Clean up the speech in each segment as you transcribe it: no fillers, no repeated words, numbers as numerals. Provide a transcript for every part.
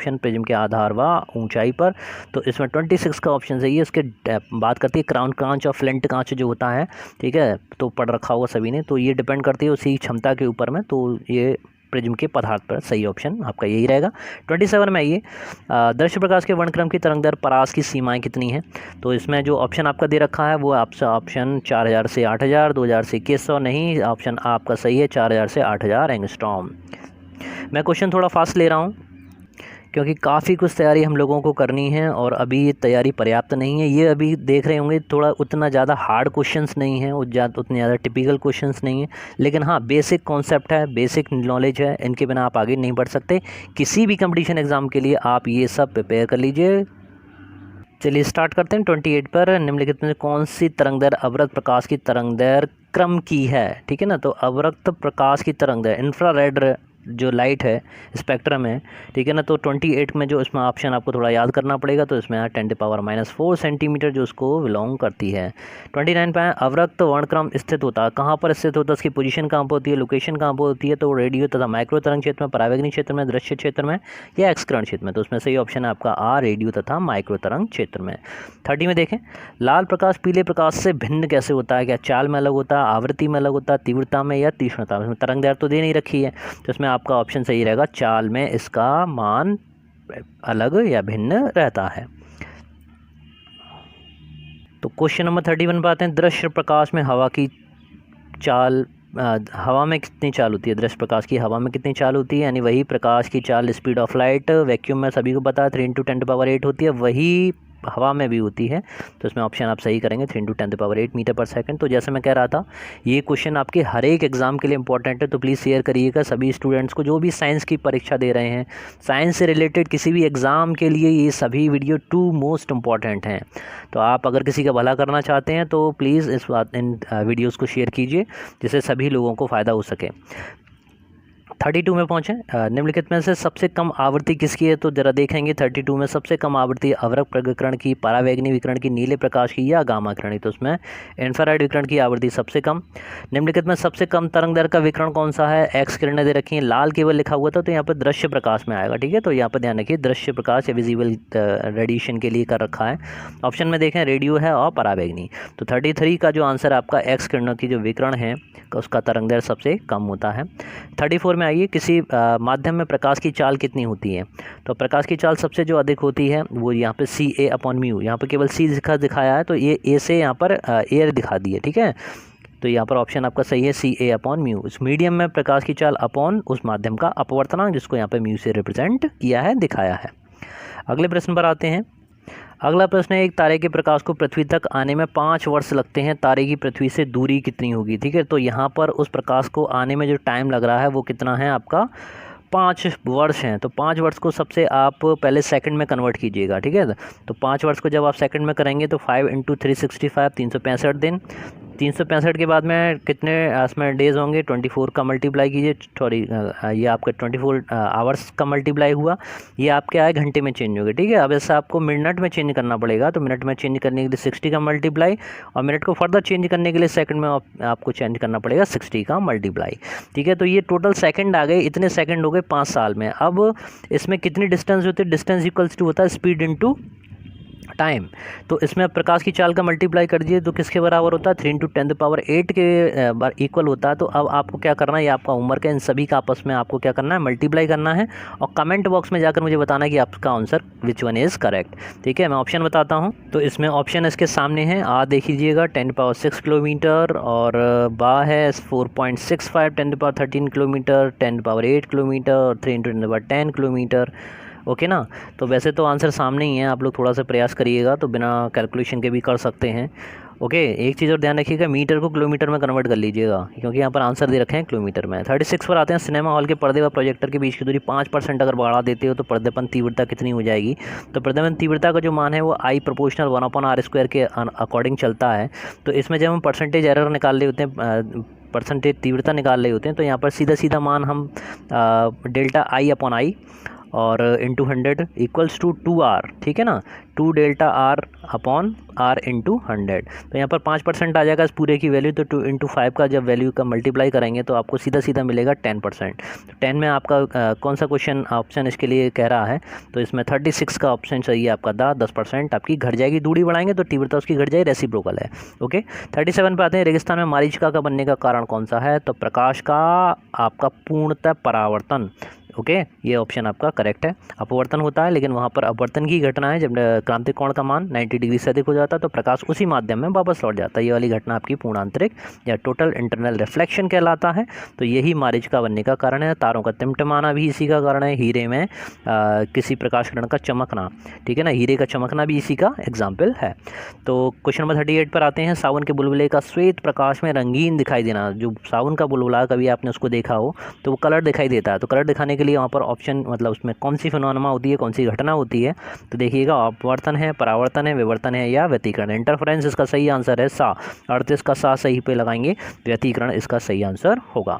Option prism के आधार व ऊंचाई पर। तो इसमें 26 का ऑप्शन सही है। इसके बात करती है क्राउन कांच और फ्लिंट कांच जो होता है, ठीक है, तो पढ़ रखा होगा सभी ने, तो ये डिपेंड करती है उसी क्षमता के ऊपर में। तो ये प्रिज्म के पदार्थ पर सही ऑप्शन आपका यही रहेगा। 27 में आइए, दृश्य प्रकाश के वर्णक्रम की तरंग दर परास की सीमाएं कितनी हैं। तो इसमें जो ऑप्शन आपका दे रखा है वो आपसे ऑप्शन 4000 से 8000, 2000 से 2100 नहीं, ऑप्शन आपका सही है 4000 से 8000 एंगस्ट्रॉम। मैं क्वेश्चन थोड़ा फास्ट ले रहा हूँ क्योंकि काफ़ी कुछ तैयारी हम लोगों को करनी है और अभी ये तैयारी पर्याप्त नहीं है। ये अभी देख रहे होंगे थोड़ा उतना ज़्यादा हार्ड क्वेश्चंस नहीं है, उतने ज़्यादा टिपिकल क्वेश्चंस नहीं है, लेकिन हाँ बेसिक कॉन्सेप्ट है, बेसिक नॉलेज है, इनके बिना आप आगे नहीं बढ़ सकते। किसी भी कंपटीशन एग्ज़ाम के लिए आप ये सब प्रिपेयर कर लीजिए। चलिए स्टार्ट करते हैं। 28 पर निम्नलिखित में कौन सी तरंग दर अवरक्त प्रकाश की तरंग दर क्रम की है, ठीक है ना। तो अवरक्त प्रकाश की तरंग दर इंफ्रारेड जो लाइट है स्पेक्ट्रम है, ठीक है ना। तो 28 में जो इसमें ऑप्शन आपको थोड़ा याद करना पड़ेगा, तो इसमें 10⁻⁻4 सेंटीमीटर जो उसको बिलोंग करती है। 29 पे अवरक्त वर्णक्रम स्थित होता है, कहाँ पर स्थित होता है, उसकी पोजीशन कहाँ पर होती है, लोकेशन कहाँ पर होती है। तो रेडियो तथा माइक्रो तरंग क्षेत्र में, परावैंगनी क्षेत्र में, दृश्य क्षेत्र में या एक्स किरण क्षेत्र में। तो उसमें सही ऑप्शन है आपका आ, रेडियो तथा माइक्रो तरंग क्षेत्र में। 30 में देखें, लाल प्रकाश पीले प्रकाश से भिन्न कैसे होता है, क्या चाल में अलग होता है, आवृत्ति में अलग होता है, तीव्रता में या तीक्ष्णता में। तरंग दैर्घ्य तो दे नहीं रखी है, तो इसमें आपका ऑप्शन सही रहेगा चाल में इसका मान अलग या भिन्न रहता है। तो क्वेश्चन नंबर 31 पे आते हैं। दृश्य प्रकाश में हवा की चाल, हवा में कितनी चाल होती है, दृश्य प्रकाश की हवा में कितनी चाल होती है, यानी वही प्रकाश की चाल स्पीड ऑफ लाइट वैक्यूम में सभी को पता है 3 × 10⁸ होती है, वही हवा में भी होती है। तो इसमें ऑप्शन आप सही करेंगे 3 × 10⁸ मीटर पर सेकंड। तो जैसे मैं कह रहा था ये क्वेश्चन आपके हर एक एग्ज़ाम के लिए इंपॉर्टेंट है, तो प्लीज़ शेयर करिएगा सभी स्टूडेंट्स को जो भी साइंस की परीक्षा दे रहे हैं, साइंस से रिलेटेड किसी भी एग्ज़ाम के लिए ये सभी वीडियो 2 मोस्ट इम्पॉर्टेंट हैं। तो आप अगर किसी का भला करना चाहते हैं तो प्लीज़ इन वीडियोज़ को शेयर कीजिए जिससे सभी लोगों को फ़ायदा हो सके। 32 में पहुँचे, निम्नलिखित में से सबसे कम आवृत्ति किसकी है। तो जरा देखेंगे 32 में सबसे कम आवृत्ति अवरक्त विकिरण की, परावैंगनी विकिरण की, नीले प्रकाश की या गामा किरण की। तो उसमें इंफ्रारेड विकिरण की आवृत्ति सबसे कम। निम्नलिखित में सबसे कम तरंग दैर्घ्य का विकिरण कौन सा है। एक्स किरणें दे रखी हैं, लाल केवल लिखा हुआ था तो यहाँ पर दृश्य प्रकाश में आएगा, ठीक है। तो यहाँ पर ध्यान रखिए दृश्य प्रकाश या विजिबल रेडिएशन के लिए कर रखा है। ऑप्शन में देखें रेडियो है और परावैंगनी। तो 33 का जो आंसर आपका एक्स किरणों की जो विकिरण है उसका तरंग दैर्घ्य सबसे कम होता है। 34 में आइए, किसी माध्यम में प्रकाश की चाल कितनी होती है। तो प्रकाश की चाल सबसे जो अधिक होती है वो यहाँ पे CA/μ, यहाँ पे केवल C दिखाया है तो ये A से यहाँ पर एयर दिखा दी है, ठीक है। तो यहाँ पर ऑप्शन आपका सही है CA/μ। उस मीडियम में प्रकाश की चाल अपॉन उस माध्यम का अपवर्तनांक जिसको यहाँ पे म्यू से रिप्रेजेंट किया है, दिखाया है। अगले प्रश्न पर आते हैं। अगला प्रश्न है, एक तारे के प्रकाश को पृथ्वी तक आने में 5 वर्ष लगते हैं, तारे की पृथ्वी से दूरी कितनी होगी, ठीक है। तो यहाँ पर उस प्रकाश को आने में जो टाइम लग रहा है वो कितना है आपका 5 वर्ष हैं। तो 5 वर्ष को सबसे आप पहले सेकंड में कन्वर्ट कीजिएगा, ठीक है। तो 5 वर्ष को जब आप सेकंड में करेंगे तो 5 × 365 365 दिन, 365 के बाद में कितने इसमें डेज़ होंगे 24 का मल्टीप्लाई कीजिए, सॉरी ये आपका 24 आवर्स का मल्टीप्लाई हुआ, ये आपके आए घंटे में चेंज हो गए, ठीक है। अब ऐसा आपको मिनट में चेंज करना पड़ेगा, तो मिनट में चेंज करने के लिए 60 का मल्टीप्लाई, और मिनट को फर्दर चेंज करने के लिए सेकंड में आपको चेंज करना पड़ेगा 60 का मल्टीप्लाई, ठीक है। तो ये टोटल सेकंड आ गए, इतने सेकंड हो गए 5 साल में। अब इसमें कितनी डिस्टेंस होती है, डिस्टेंस इक्वल्स टू होता है स्पीड इनटू टाइम। तो इसमें प्रकाश की चाल का मल्टीप्लाई कर दीजिए तो किसके बराबर होता है 3 × 10⁸ के इक्वल होता है। तो अब आपको क्या करना है, ये आपका होमवर्क है, इन सभी का आपस में आपको क्या करना है मल्टीप्लाई करना है और कमेंट बॉक्स में जाकर मुझे बताना है कि आपका answer which one is correct, ठीक है। मैं ऑप्शन बताता हूँ। तो इसमें ऑप्शन इसके सामने है, आ देख लीजिएगा 10⁻6 किलोमीटर, और बा है 4.65 10⁻13 किलोमीटर, 10⁻8 किलोमीटर और 3 × 10⁻10 किलोमीटर, ओके ना। तो वैसे तो आंसर सामने ही है, आप लोग थोड़ा सा प्रयास करिएगा तो बिना कैलकुलेशन के भी कर सकते हैं, ओके। एक चीज़ और ध्यान रखिएगा, मीटर को किलोमीटर में कन्वर्ट कर लीजिएगा क्योंकि यहाँ पर आंसर दे रखे हैं किलोमीटर में। 36 पर आते हैं। सिनेमा हॉल के पर्दे व प्रोजेक्टर के बीच की दूरी 5% अगर बढ़ा देते हो तो पर्देपन तीव्रता कितनी हो जाएगी। तो पर्देपन तीव्रता का जो मान है वो I प्रोपोर्शनल 1/r² के अकॉर्डिंग चलता है। तो इसमें जब हम परसेंटेज एरर निकाल रहे होते हैं, परसेंटेज तीव्रता निकाल रहे होते हैं, तो यहाँ पर सीधा सीधा मान हम डेल्टा I/I और इंटू 100 इक्वल्स टू 2r, ठीक है ना, 2 delta r upon r into 100। तो यहाँ पर 5% आ जाएगा इस पूरे की वैल्यू, तो 2 इंटू 5 का जब वैल्यू का मल्टीप्लाई करेंगे तो आपको सीधा सीधा मिलेगा 10%। तो 10 में आपका कौन सा क्वेश्चन ऑप्शन इसके लिए कह रहा है, तो इसमें 36 का ऑप्शन चाहिए आपका 10% आपकी घट जाएगी, दूरी बढ़ाएंगे तो तीव्रता उसकी घट जाएगी, रेसिप्रोकल है। ओके, 37 पे आते हैं, रेगिस्तान में मरीचिका का बनने का कारण कौन सा है, तो प्रकाश का आपका पूर्णतः परावर्तन। ओके, ये ऑप्शन आपका करेक्ट है। अपवर्तन होता है लेकिन वहाँ पर अपवर्तन की घटना है, जब क्रांतिक कोण का मान 90 डिग्री से अधिक हो जाता है तो प्रकाश उसी माध्यम में वापस लौट जाता है। ये वाली घटना आपकी पूर्णांतरिक या टोटल इंटरनल रिफ्लेक्शन कहलाता है। तो यही मरीचिका बनने का कारण है। तारों का टिमटिमाना भी इसी का कारण है। हीरे में किसी प्रकाश किरण का चमकना, ठीक है ना, हीरे का चमकना भी इसी का एग्जाम्पल है। तो क्वेश्चन नंबर 38 पर आते हैं। सावन के बुलबुले का श्वेत प्रकाश में रंगीन दिखाई देना। जो सावन का बुलबुला कभी आपने उसको देखा हो तो वो कलर दिखाई देता है। तो कलर दिखाने के लिए वहाँ पर ऑप्शन, मतलब उसमें कौन सी फिनोमेना होती है, कौन सी घटना होती है, तो देखिएगा अपवर्तन है, परावर्तन है, विवर्तन है या व्यतिकरण। इंटरफेरेंस इसका सही आंसर है सा। 38 का सा सही पे लगाएंगे, व्यतिकरण इसका सही आंसर होगा।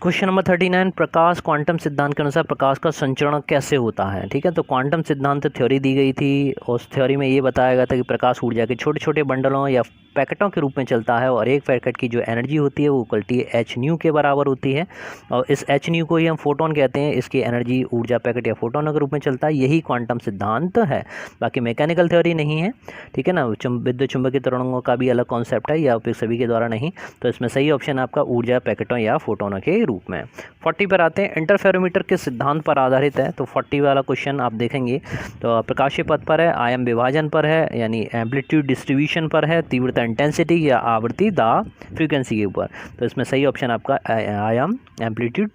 क्वेश्चन नंबर 39, प्रकाश क्वांटम सिद्धांत के अनुसार प्रकाश का संचरण कैसे होता है। ठीक है, तो क्वांटम सिद्धांत थ्योरी दी गई थी। उस थ्योरी में ये बताया गया था कि प्रकाश ऊर्जा के छोटे छोटे बंडलों या पैकेटों के रूप में चलता है और एक पैकेट की जो एनर्जी होती है वो इक्वलिटी एच न्यू के बराबर होती है। और इस एच न्यू को ही हम फोटोन कहते हैं। इसकी एनर्जी ऊर्जा पैकेट या फोटोन के रूप में चलता है। यही क्वांटम सिद्धांत है, बाकी मैकेनिकल थ्योरी नहीं है। ठीक है ना, विद्युत चुंबकीय तरंगों का भी अलग कॉन्सेप्ट है, या फिर सभी के द्वारा नहीं। तो इसमें सही ऑप्शन आपका ऊर्जा पैकेटों या फोटोनों के रूप में। 40 पर आते हैं। इंटरफेरोमीटर के सिद्धांत पर आधारित है। तो 40 वाला क्वेश्चन आप देखेंगे तो प्रकाशीय पथ पर है, आयाम विभाजन पर है, यानी एम्पलीट्यूड डिस्ट्रीब्यूशन पर है, तीव्रता इंटेंसिटी या आवृत्ति दा फ्रीक्वेंसी के ऊपर। तो इसमें सही ऑप्शन आपका आयाम एम्पलीट्यूड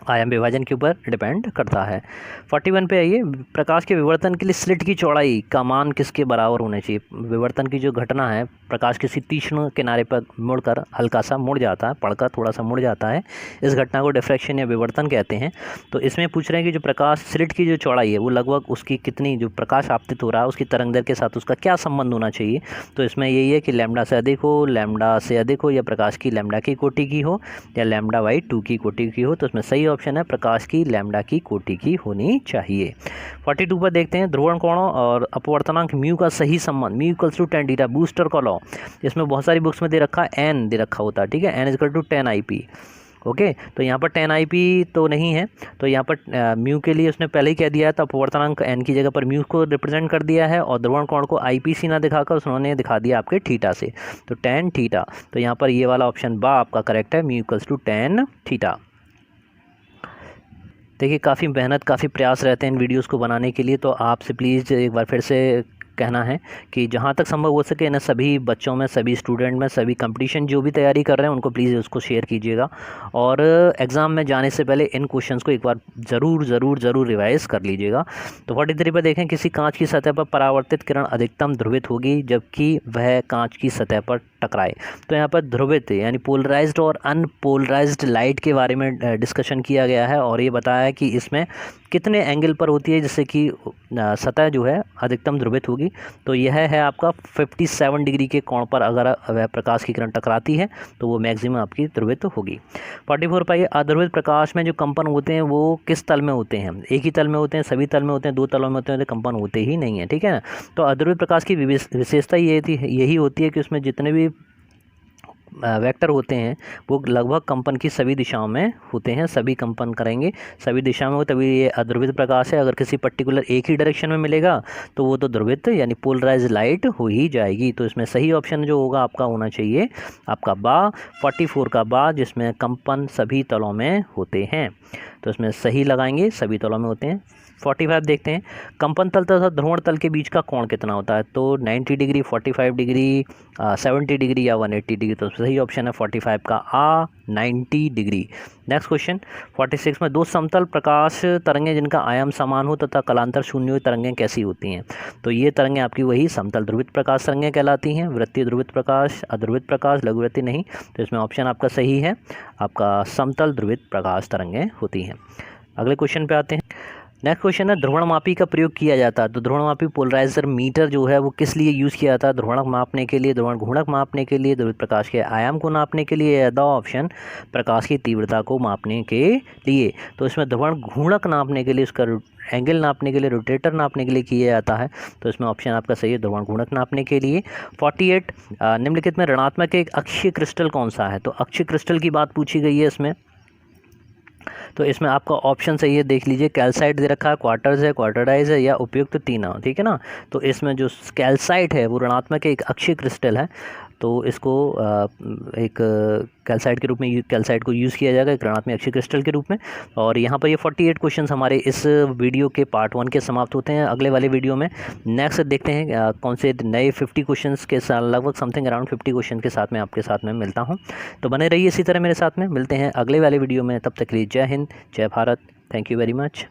आयाम विभाजन के ऊपर डिपेंड करता है। 41 पे आइए। प्रकाश के विवर्तन के लिए स्लिट की चौड़ाई का मान किसके बराबर होना चाहिए। विवर्तन की जो घटना है, प्रकाश किसी तीक्ष्ण किनारे पर मुड़कर हल्का सा मुड़ जाता है, पड़कर थोड़ा सा मुड़ जाता है, इस घटना को डिफ्रैक्शन या विवर्तन कहते हैं। तो इसमें पूछ रहे हैं कि जो प्रकाश स्लिट की जो चौड़ाई है वो लगभग उसकी कितनी, जो प्रकाश आपतित हो रहा है उसकी तरंगदैर्घ्य के साथ उसका क्या संबंध होना चाहिए। तो इसमें यही है कि लैम्डा से अधिक हो, लैम्डा से अधिक हो, या प्रकाश की लैम्डा की कोटि की हो, या लैम्डा/2 की कोटि की हो। तो इसमें सही ऑप्शन है प्रकाश की लैम्डा की कोटि की होनी चाहिए। 42 पर देखते हैं। ध्रुवण कोणों और अपवर्तनांक म्यू का सही संबंध। Mu equals to 10 theta, Brewster का लॉ। इसमें बहुत सारी बुक्स में दे रखा है एन दे रखा होता है। ठीक है, n equal to 10 IP। Okay, तो यहाँ पर 10 IP तो नहीं है, तो यहाँ पर म्यू के लिए उसने पहले ही कह दिया है, तो अपवर्तनांक एन की जगह पर म्यू को रिप्रेजेंट कर दिया है और ध्रुवण कोण को IPC ना दिखाकर उन्होंने दिखा दिया आपके थीटा से, तो 10 थीटा। तो यहाँ पर ये वाला ऑप्शन बा आपका करेक्ट है, म्यू इक्वल्स टू 10 थीटा। देखिए, काफ़ी मेहनत, काफ़ी प्रयास रहते हैं इन वीडियोस को बनाने के लिए, तो आपसे प्लीज़ एक बार फिर से कहना है कि जहाँ तक संभव हो सके ना, सभी बच्चों में, सभी स्टूडेंट में, सभी कंपटीशन जो भी तैयारी कर रहे हैं उनको प्लीज़ उसको शेयर कीजिएगा। और एग्ज़ाम में जाने से पहले इन क्वेश्चंस को एक बार ज़रूर रिवाइज कर लीजिएगा। तो 43 पर देखें। किसी कांच की सतह पर परावर्तित किरण अधिकतम ध्रुवित होगी जबकि वह कांच की सतह पर टकराए। तो यहाँ पर ध्रुवित यानी पोलराइज्ड और अनपोलराइज्ड लाइट के बारे में डिस्कशन किया गया है और ये बताया है कि इसमें कितने एंगल पर होती है जिससे कि सतह जो है अधिकतम ध्रुवित होगी। तो यह है आपका 57 डिग्री के कोण पर अगर वह प्रकाश की किरण टकराती है तो वो मैक्सिमम आपकी ध्रुवित होगी। 44 पर अध्रुवित प्रकाश में जो कंपन होते हैं वो किस तल में होते हैं। एक ही तल में होते हैं, सभी तल में होते हैं, दो तलों में होते हैं, तो कंपन होते ही नहीं है। ठीक है ना, तो अध्रुवित प्रकाश की विशेषता यही होती है कि उसमें जितने भी वेक्टर होते हैं वो लगभग कंपन की सभी दिशाओं में होते हैं, सभी कंपन करेंगे सभी दिशा में हो, तभी ये अध्रुवित प्रकाश है। अगर किसी पर्टिकुलर एक ही डायरेक्शन में मिलेगा तो वो तो ध्रुवित यानी पोलराइज लाइट हो ही जाएगी। तो इसमें सही ऑप्शन जो होगा आपका होना चाहिए आपका बा, 44 का बा, जिसमें कंपन सभी तलों में होते हैं। तो इसमें सही लगाएंगे, सभी तलों में होते हैं। 45 देखते हैं। कंपन तल तथा ध्रुवण तल के बीच का कोण कितना होता है। तो 90 डिग्री, 45 डिग्री, 70 डिग्री या 180 डिग्री। तो सही ऑप्शन है 45 का आ, 90 डिग्री। नेक्स्ट क्वेश्चन 46 में। दो समतल प्रकाश तरंगें जिनका आयाम समान हो तथा कलांतर शून्य हो तरंगें कैसी होती हैं। तो ये तरंगें आपकी वही समतल ध्रुवित प्रकाश तरंगें कहलाती हैं। वृत्तीय ध्रुवित प्रकाश, अध्रुवित प्रकाश, लघुवृत्तीय नहीं। तो इसमें ऑप्शन आपका सही है, आपका समतल ध्रुवित प्रकाश तरंगें होती हैं। अगले क्वेश्चन पे आते हैं। नेक्स्ट क्वेश्चन है ध्रुवणमापी का प्रयोग किया जाता है। तो ध्रुवणमापी पोलराइजर मीटर जो है वो किस लिए यूज़ किया जाता है? ध्रुवणक मापने के लिए, ध्रुवण घूर्णक मापने के लिए, ध्रुवित प्रकाश के आयाम को नापने के लिए, या द ऑप्शन प्रकाश की तीव्रता को मापने के लिए। तो इसमें ध्रुवण घूर्णक नापने के लिए, उसका एंगल नापने के लिए, रोटेटर नापने के लिए किया जाता है। तो इसमें ऑप्शन आपका सही है, ध्रुवण घूर्णक नापने के लिए। 48 निम्नलिखित में ऋणात्मक एक अक्षीय क्रिस्टल कौन सा है? तो अक्षीय क्रिस्टल की बात पूछी गई है इसमें। तो इसमें आपका ऑप्शन सही है, देख लीजिए, कैल्साइट दे रखा है, क्वार्टर्स है, क्वार्टराइज है, या उपयुक्त तीनों, ठीक है ना। तो इसमें जो कैल्साइट है वो ऋणात्मक एक अक्षीय क्रिस्टल है, तो इसको एक कैल्साइट के रूप में, कैल्साइट को यूज़ किया जाएगा एक ऋणात्मक अक्षीय क्रिस्टल के रूप में। और यहाँ पर ये 48 क्वेश्चंस हमारे इस वीडियो के पार्ट 1 के समाप्त होते हैं। अगले वाले वीडियो में नेक्स्ट देखते हैं कौन से नए 50 क्वेश्चंस के साथ, लगभग समथिंग अराउंड 50 क्वेश्चन के साथ मैं आपके साथ में मिलता हूँ। तो बने रहिए इसी तरह मेरे साथ में, मिलते हैं अगले वाले वीडियो में। तब तक के लिए जय हिंद, जय Bharat, thank you very much.